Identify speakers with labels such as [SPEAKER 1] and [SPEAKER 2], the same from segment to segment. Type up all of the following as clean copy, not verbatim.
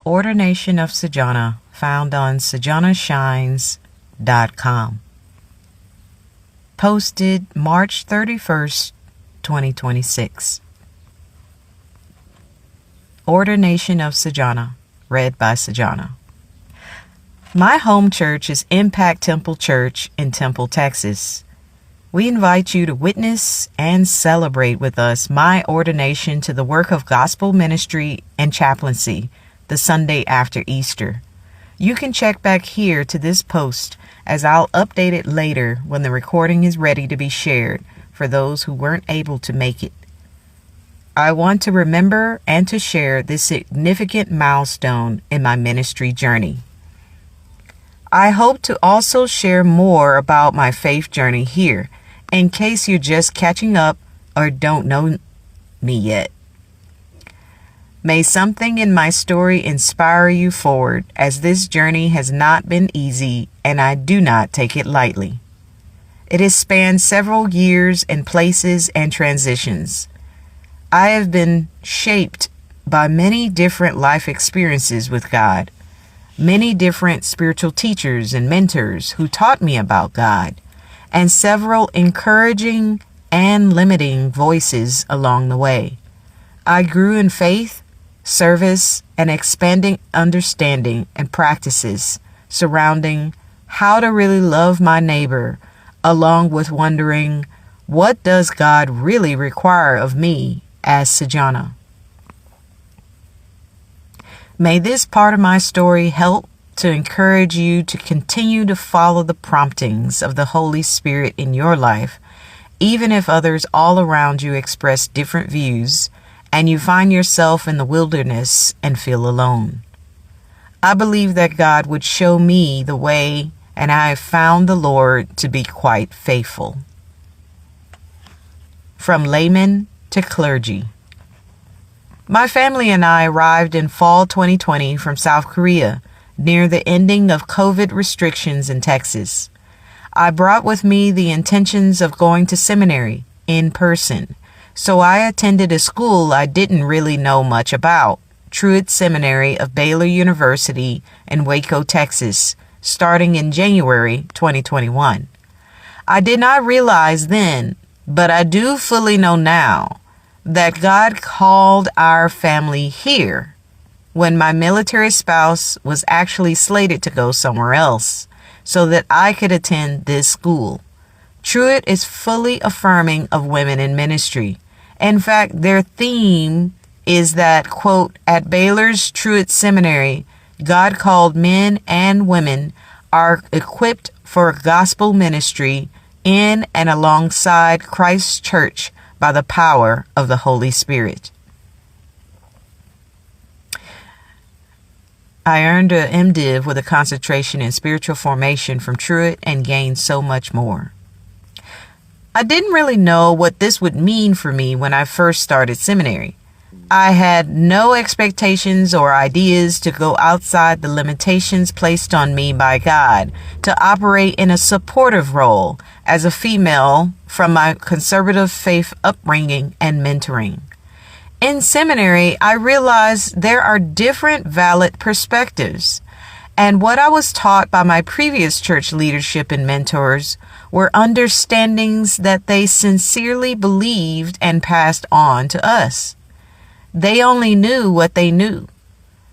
[SPEAKER 1] Ordination of Sejana, found on sejanashines.com. Posted March 31st, 2026. Ordination of Sejana, read by Sejana. My home church is Impact Temple Church in Temple, Texas. We invite you to witness and celebrate with us my ordination to the work of gospel ministry and chaplaincy the Sunday after Easter. You can check back here to this post as I'll update it later when the recording is ready to be shared for those who weren't able to make it. I want to remember and to share this significant milestone in my ministry journey. I hope to also share more about my faith journey here in case you're just catching up or don't know me yet. May something in my story inspire you forward, as this journey has not been easy and I do not take it lightly. It has spanned several years and places and transitions. I have been shaped by many different life experiences with God, many different spiritual teachers and mentors who taught me about God, and several encouraging and limiting voices along the way. I grew in faith, service, and expanding understanding and practices surrounding how to really love my neighbor, along with wondering, what does God really require of me as Sejana? May this part of my story help to encourage you to continue to follow the promptings of the Holy Spirit in your life, even if others all around you express different views and you find yourself in the wilderness and feel alone. I believe that God would show me the way, and I have found the Lord to be quite faithful. From layman to clergy. My family and I arrived in fall 2020 from South Korea, near the ending of COVID restrictions in Texas. I brought with me the intentions of going to seminary in person, so I attended a school I didn't really know much about, Truett Seminary of Baylor University in Waco, Texas, starting in January 2021. I did not realize then, but I do fully know now, that God called our family here when my military spouse was actually slated to go somewhere else, so that I could attend this school. Truett is fully affirming of women in ministry. In fact, their theme is that, quote, at Baylor's Truett Seminary, God called men and women are equipped for gospel ministry in and alongside Christ's church by the power of the Holy Spirit. I earned a MDiv with a concentration in spiritual formation from Truett and gained so much more. I didn't really know what this would mean for me when I first started seminary. I had no expectations or ideas to go outside the limitations placed on me by God to operate in a supportive role as a female from my conservative faith upbringing and mentoring. In seminary, I realized there are different valid perspectives, and what I was taught by my previous church leadership and mentors were understandings that they sincerely believed and passed on to us. They only knew what they knew.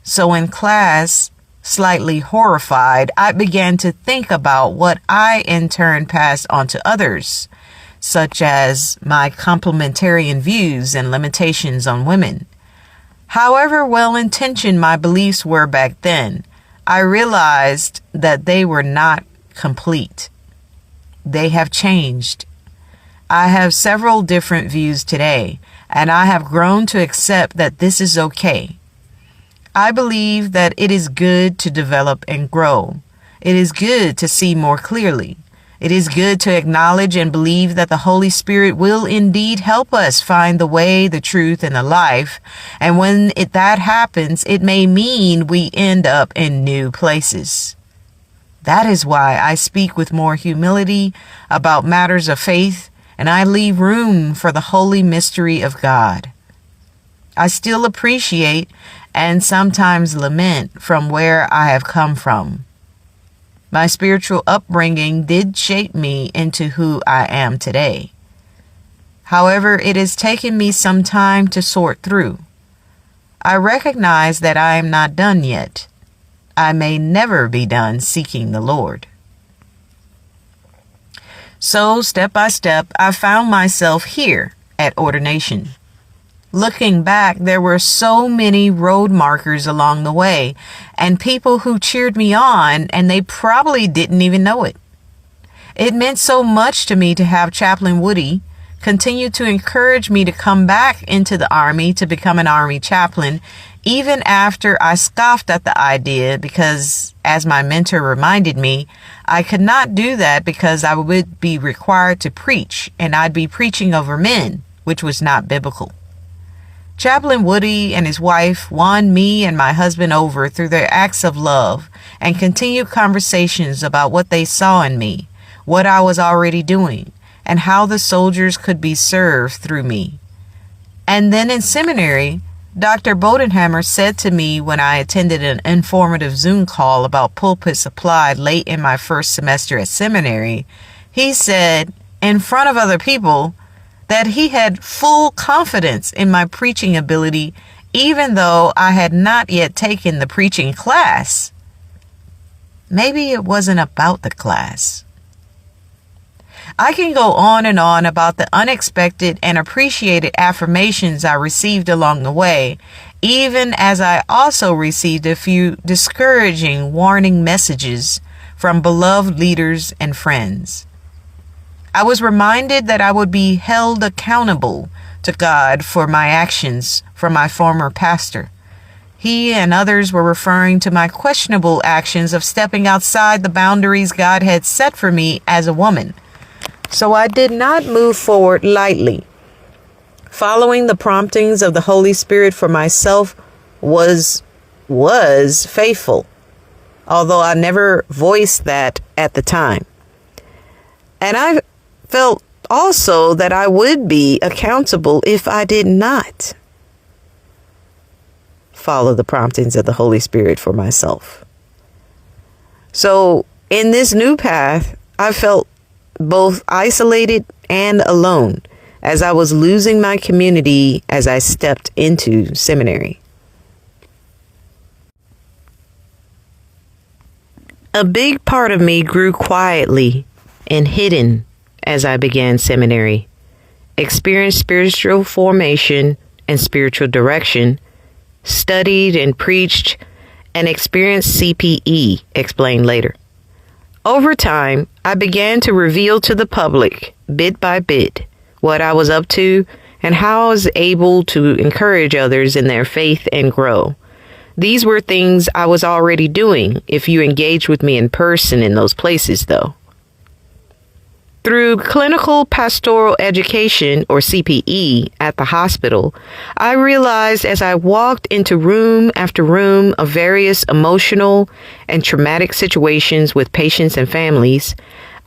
[SPEAKER 1] So in class, slightly horrified, I began to think about what I in turn passed on to others, such as my complementarian views and limitations on women. However well-intentioned my beliefs were back then, I realized that they were not complete. They have changed. I have several different views today, and I have grown to accept that this is okay. I believe that it is good to develop and grow. It is good to see more clearly. It is good to acknowledge and believe that the Holy Spirit will indeed help us find the way, the truth, and the life. And when that happens, it may mean we end up in new places. That is why I speak with more humility about matters of faith, and I leave room for the holy mystery of God. I still appreciate and sometimes lament from where I have come from. My spiritual upbringing did shape me into who I am today. However, it has taken me some time to sort through. I recognize that I am not done yet. I may never be done seeking the Lord. So, step by step, I found myself here at ordination. Looking back, there were so many road markers along the way and people who cheered me on, and they probably didn't even know it. It meant so much to me to have Chaplain Woody continue to encourage me to come back into the Army to become an Army chaplain, even after I scoffed at the idea because, as my mentor reminded me, I could not do that because I would be required to preach, and I'd be preaching over men, which was not biblical. Chaplain Woody and his wife won me and my husband over through their acts of love and continued conversations about what they saw in me, what I was already doing, and how the soldiers could be served through me. And then in seminary, Dr. Bodenhammer said to me when I attended an informative Zoom call about pulpit supply late in my first semester at seminary, he said, in front of other people, that he had full confidence in my preaching ability, even though I had not yet taken the preaching class. Maybe it wasn't about the class. I can go on and on about the unexpected and appreciated affirmations I received along the way, even as I also received a few discouraging warning messages from beloved leaders and friends. I was reminded that I would be held accountable to God for my actions from my former pastor. He and others were referring to my questionable actions of stepping outside the boundaries God had set for me as a woman. So I did not move forward lightly. Following the promptings of the Holy Spirit for myself was faithful, although I never voiced that at the time. And I felt also that I would be accountable if I did not follow the promptings of the Holy Spirit for myself. So in this new path, I felt both isolated and alone as I was losing my community as I stepped into seminary. A big part of me grew quietly and hidden as I began seminary, experienced spiritual formation and spiritual direction, studied and preached, and experienced CPE, explained later. Over time, I began to reveal to the public, bit by bit, what I was up to and how I was able to encourage others in their faith and grow. These were things I was already doing if you engaged with me in person in those places, though. Through clinical pastoral education, or CPE, at the hospital, I realized as I walked into room after room of various emotional and traumatic situations with patients and families,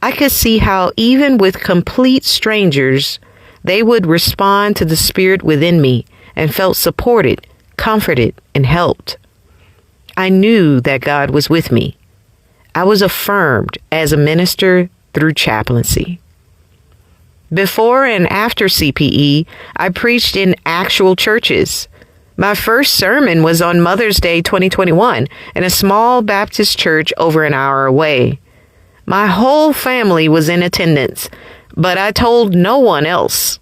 [SPEAKER 1] I could see how even with complete strangers, they would respond to the Spirit within me and felt supported, comforted, and helped. I knew that God was with me. I was affirmed as a minister through chaplaincy. Before and after CPE, I preached in actual churches. My first sermon was on Mother's Day 2021 in a small Baptist church over an hour away. My whole family was in attendance, but I told no one else.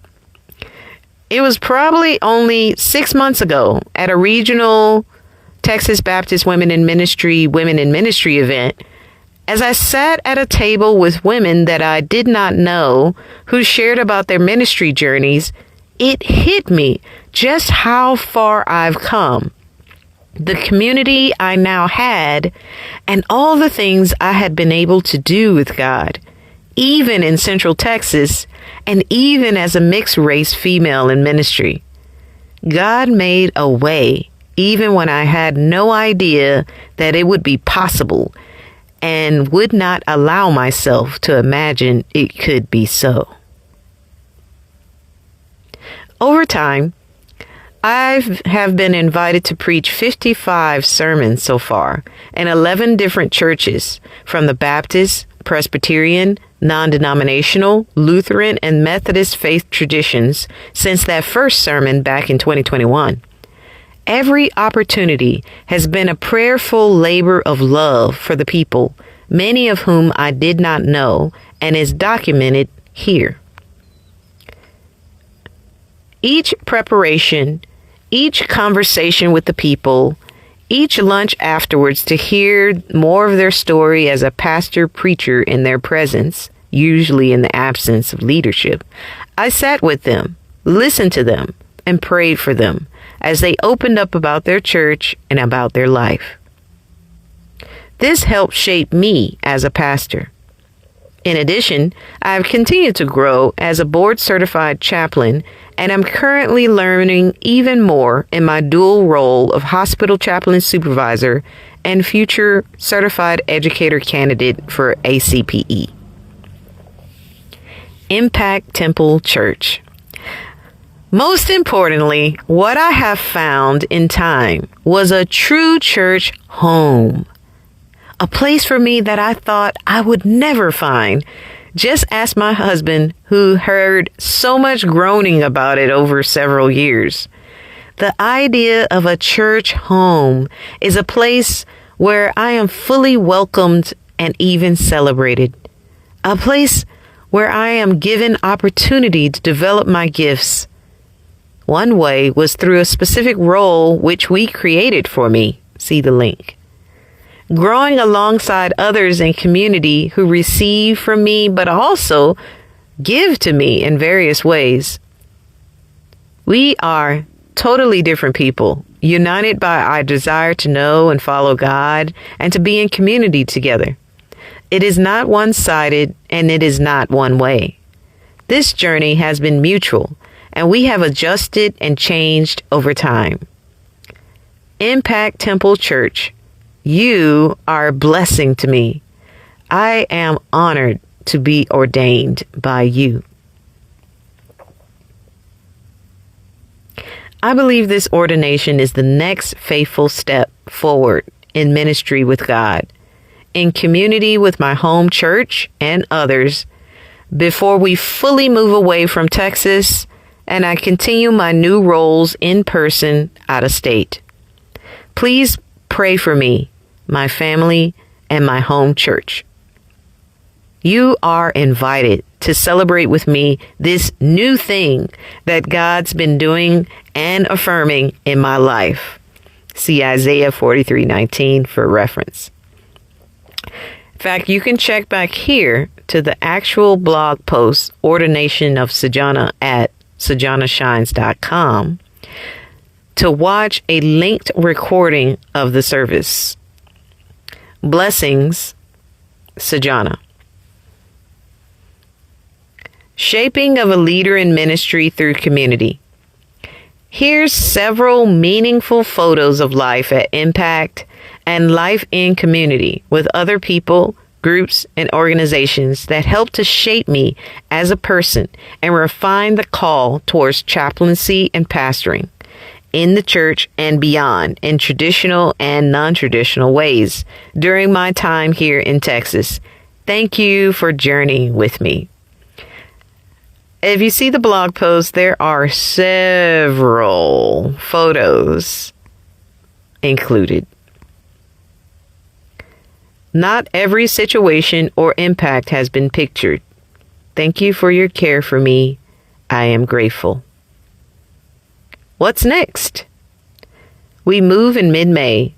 [SPEAKER 1] It was probably only 6 months ago at a regional Texas Baptist Women in Ministry event, as I sat at a table with women that I did not know who shared about their ministry journeys, it hit me just how far I've come, the community I now had, and all the things I had been able to do with God, even in Central Texas, and even as a mixed race female in ministry. God made a way, even when I had no idea that it would be possible, and would not allow myself to imagine it could be so. Over time, I have been invited to preach 55 sermons so far in 11 different churches, from the Baptist, Presbyterian, non-denominational, Lutheran, and Methodist faith traditions since that first sermon back in 2021. Every opportunity has been a prayerful labor of love for the people, many of whom I did not know, and is documented here. Each preparation, each conversation with the people, each lunch afterwards to hear more of their story as a pastor preacher in their presence, usually in the absence of leadership, I sat with them, listened to them, and prayed for them as they opened up about their church and about their life. This helped shape me as a pastor. In addition, I have continued to grow as a board-certified chaplain, and I'm currently learning even more in my dual role of hospital chaplain supervisor and future certified educator candidate for ACPE. Impact Temple Church. Most importantly, what I have found in time was a true church home. A place for me that I thought I would never find. Just ask my husband, who heard so much groaning about it over several years. The idea of a church home is a place where I am fully welcomed and even celebrated. A place where I am given opportunity to develop my gifts. One way was through a specific role which we created for me. See the link. Growing alongside others in community who receive from me but also give to me in various ways. We are totally different people, united by our desire to know and follow God and to be in community together. It is not one-sided and it is not one way. This journey has been mutual and we have adjusted and changed over time. Impact Temple Church. You are a blessing to me. I am honored to be ordained by you. I believe this ordination is the next faithful step forward in ministry with God, in community with my home church and others, before we fully move away from Texas and I continue my new roles in person out of state. Please pray for me, my family, and my home church. You are invited to celebrate with me this new thing that God's been doing and affirming in my life. See Isaiah 43:19 for reference. In fact, you can check back here to the actual blog post, Ordination of Sejana, at sejanashines.com to watch a linked recording of the service. Blessings, Sejana. Shaping of a leader in ministry through community. Here's several meaningful photos of life at Impact and life in community with other people, groups, and organizations that help to shape me as a person and refine the call towards chaplaincy and pastoring in the church and beyond in traditional and non-traditional ways during my time here in Texas. Thank you for journeying with me. If you see the blog post, there are several photos included. Not every situation or impact has been pictured. Thank you for your care for me. I am grateful. What's next? We move in mid-May,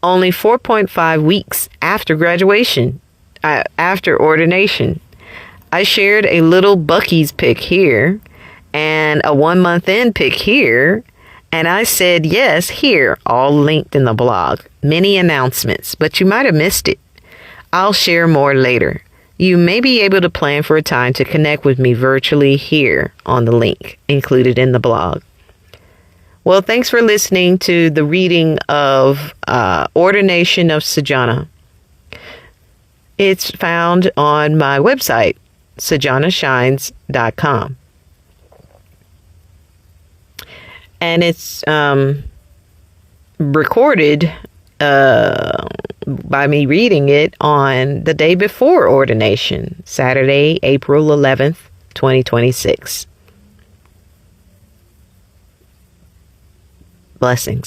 [SPEAKER 1] only 4.5 weeks after graduation, after ordination. I shared a little Bucky's pic here and a 1 month in pic here. And I said, yes, here, all linked in the blog. Many announcements, but you might have missed it. I'll share more later. You may be able to plan for a time to connect with me virtually here on the link included in the blog. Well, thanks for listening to the reading of Ordination of Sejana. It's found on my website, sejanashines.com. And it's recorded by me reading it on the day before ordination, Saturday, April 11th, 2026. Blessings.